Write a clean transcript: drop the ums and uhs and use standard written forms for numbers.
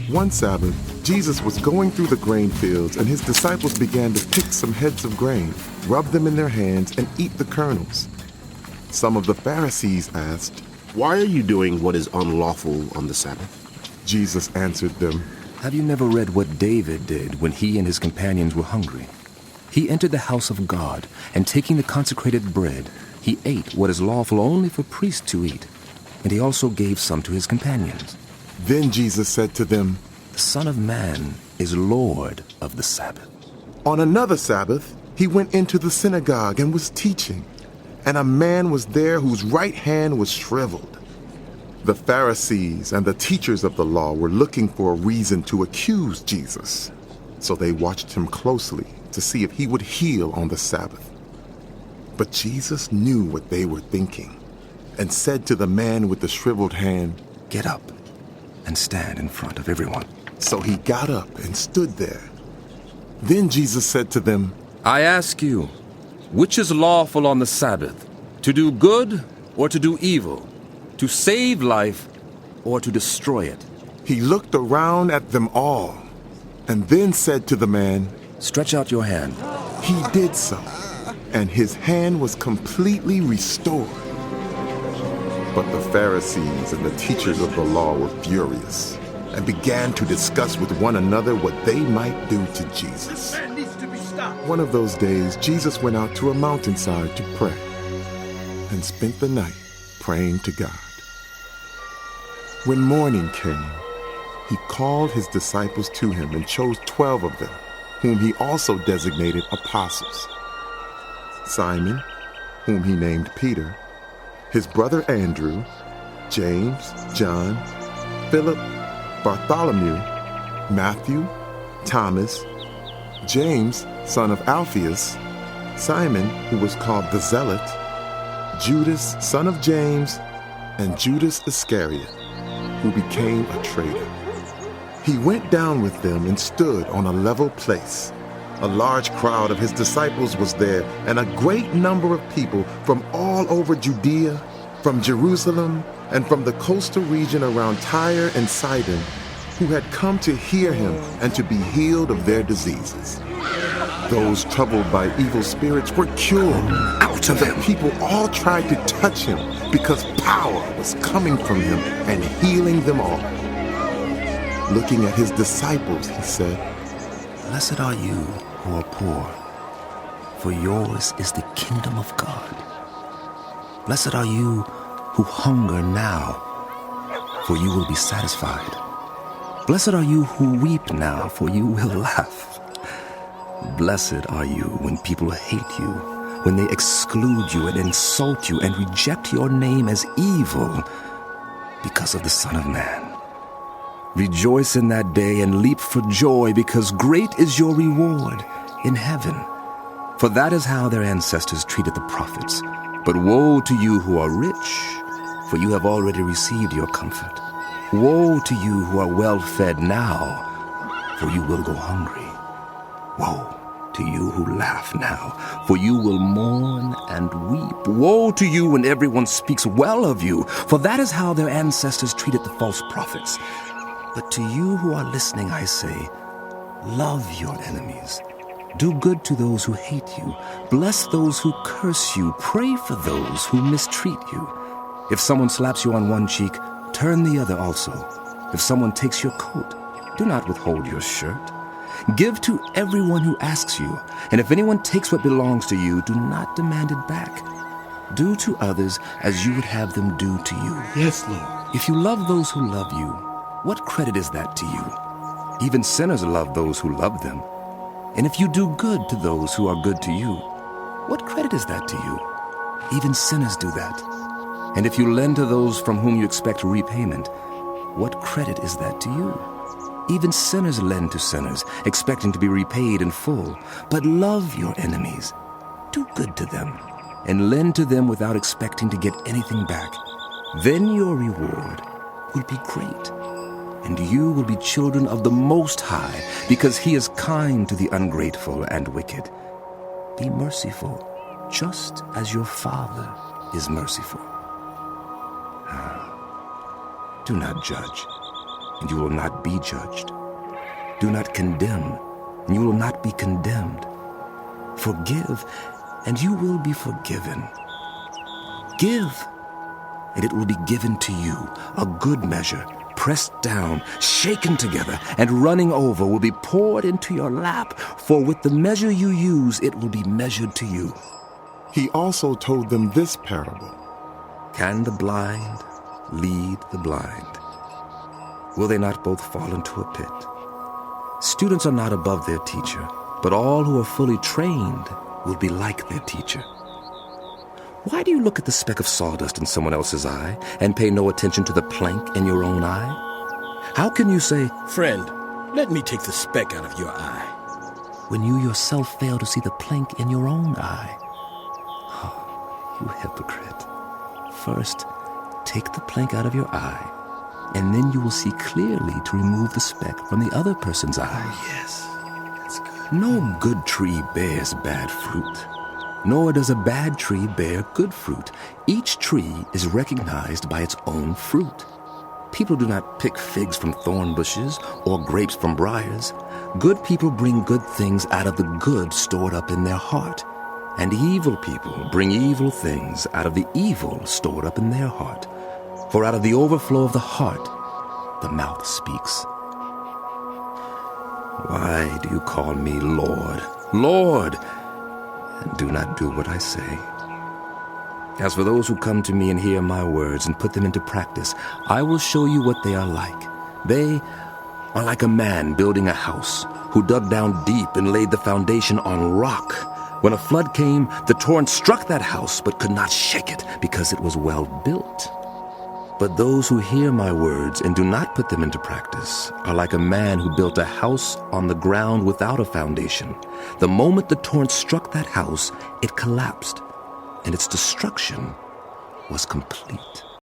One Sabbath, Jesus was going through the grain fields, and his disciples began to pick some heads of grain, rub them in their hands, and eat the kernels. Some of the Pharisees asked, "Why are you doing what is unlawful on the Sabbath?" Jesus answered them, "Have you never read what David did when he and his companions were hungry? He entered the house of God, and taking the consecrated bread, he ate what is lawful only for priests to eat, and he also gave some to his companions." Then Jesus said to them, "The Son of Man is Lord of the Sabbath." On another Sabbath, he went into the synagogue and was teaching, and a man was there whose right hand was shriveled. The Pharisees and the teachers of the law were looking for a reason to accuse Jesus, so they watched him closely to see if he would heal on the Sabbath. But Jesus knew what they were thinking and said to the man with the shriveled hand, "Get up and stand in front of everyone." So he got up and stood there. Then Jesus said to them, "I ask you, which is lawful on the Sabbath, to do good or to do evil, to save life or to destroy it?" He looked around at them all and then said to the man, "Stretch out your hand." He did so, and his hand was completely restored. But the Pharisees and the teachers of the law were furious and began to discuss with one another what they might do to Jesus. One of those days, Jesus went out to a mountainside to pray and spent the night praying to God. When morning came, he called his disciples to him and chose 12 of them, whom he also designated apostles: Simon, whom he named Peter, his brother Andrew, James, John, Philip, Bartholomew, Matthew, Thomas, James, son of Alphaeus, Simon, who was called the Zealot, Judas, son of James, and Judas Iscariot, who became a traitor. He went down with them and stood on a level place. A large crowd of his disciples was there, and a great number of people from all over Judea, from Jerusalem, and from the coastal region around Tyre and Sidon, who had come to hear him and to be healed of their diseases. Those troubled by evil spirits were cured. Out of him! The people all tried to touch him because power was coming from him and healing them all. Looking at his disciples, he said, "Blessed are you who are poor, for yours is the kingdom of God. Blessed are you who hunger now, for you will be satisfied. Blessed are you who weep now, for you will laugh. Blessed are you when people hate you, when they exclude you and insult you and reject your name as evil because of the Son of Man. Rejoice in that day and leap for joy, because great is your reward in heaven. For that is how their ancestors treated the prophets. But woe to you who are rich, for you have already received your comfort. Woe to you who are well fed now, for you will go hungry. Woe to you who laugh now, for you will mourn and weep. Woe to you when everyone speaks well of you, for that is how their ancestors treated the false prophets. But to you who are listening, I say, love your enemies. Do good to those who hate you. Bless those who curse you. Pray for those who mistreat you. If someone slaps you on one cheek, turn the other also. If someone takes your coat, do not withhold your shirt. Give to everyone who asks you, and if anyone takes what belongs to you, do not demand it back. Do to others as you would have them do to you. Yes, Lord. If you love those who love you, what credit is that to you? Even sinners love those who love them. And if you do good to those who are good to you, what credit is that to you? Even sinners do that. And if you lend to those from whom you expect repayment, what credit is that to you? Even sinners lend to sinners, expecting to be repaid in full. But love your enemies. Do good to them, and lend to them without expecting to get anything back. Then your reward will be great, and you will be children of the Most High, because He is kind to the ungrateful and wicked. Be merciful, just as your Father is merciful. Do not judge, and you will not be judged. Do not condemn, and you will not be condemned. Forgive, and you will be forgiven. Give, and it will be given to you, a good measure, pressed down, shaken together, and running over will be poured into your lap, for with the measure you use, it will be measured to you. He also told them this parable. Can the blind lead the blind? Will they not both fall into a pit? Students are not above their teacher, but all who are fully trained will be like their teacher. Why do you look at the speck of sawdust in someone else's eye and pay no attention to the plank in your own eye? How can you say, Friend, let me take the speck out of your eye, when you yourself fail to see the plank in your own eye? Oh, you hypocrite. First, take the plank out of your eye, and then you will see clearly to remove the speck from the other person's eye. Yes, that's good. No good tree bears bad fruit, nor does a bad tree bear good fruit. Each tree is recognized by its own fruit. People do not pick figs from thorn bushes or grapes from briars. Good people bring good things out of the good stored up in their heart, and evil people bring evil things out of the evil stored up in their heart. For out of the overflow of the heart, the mouth speaks. Why do you call me Lord, Lord, and do not do what I say? As for those who come to me and hear my words and put them into practice, I will show you what they are like. They are like a man building a house who dug down deep and laid the foundation on rock. When a flood came, the torrent struck that house but could not shake it because it was well built. But those who hear my words and do not put them into practice are like a man who built a house on the ground without a foundation. The moment the torrent struck that house, it collapsed, and its destruction was complete.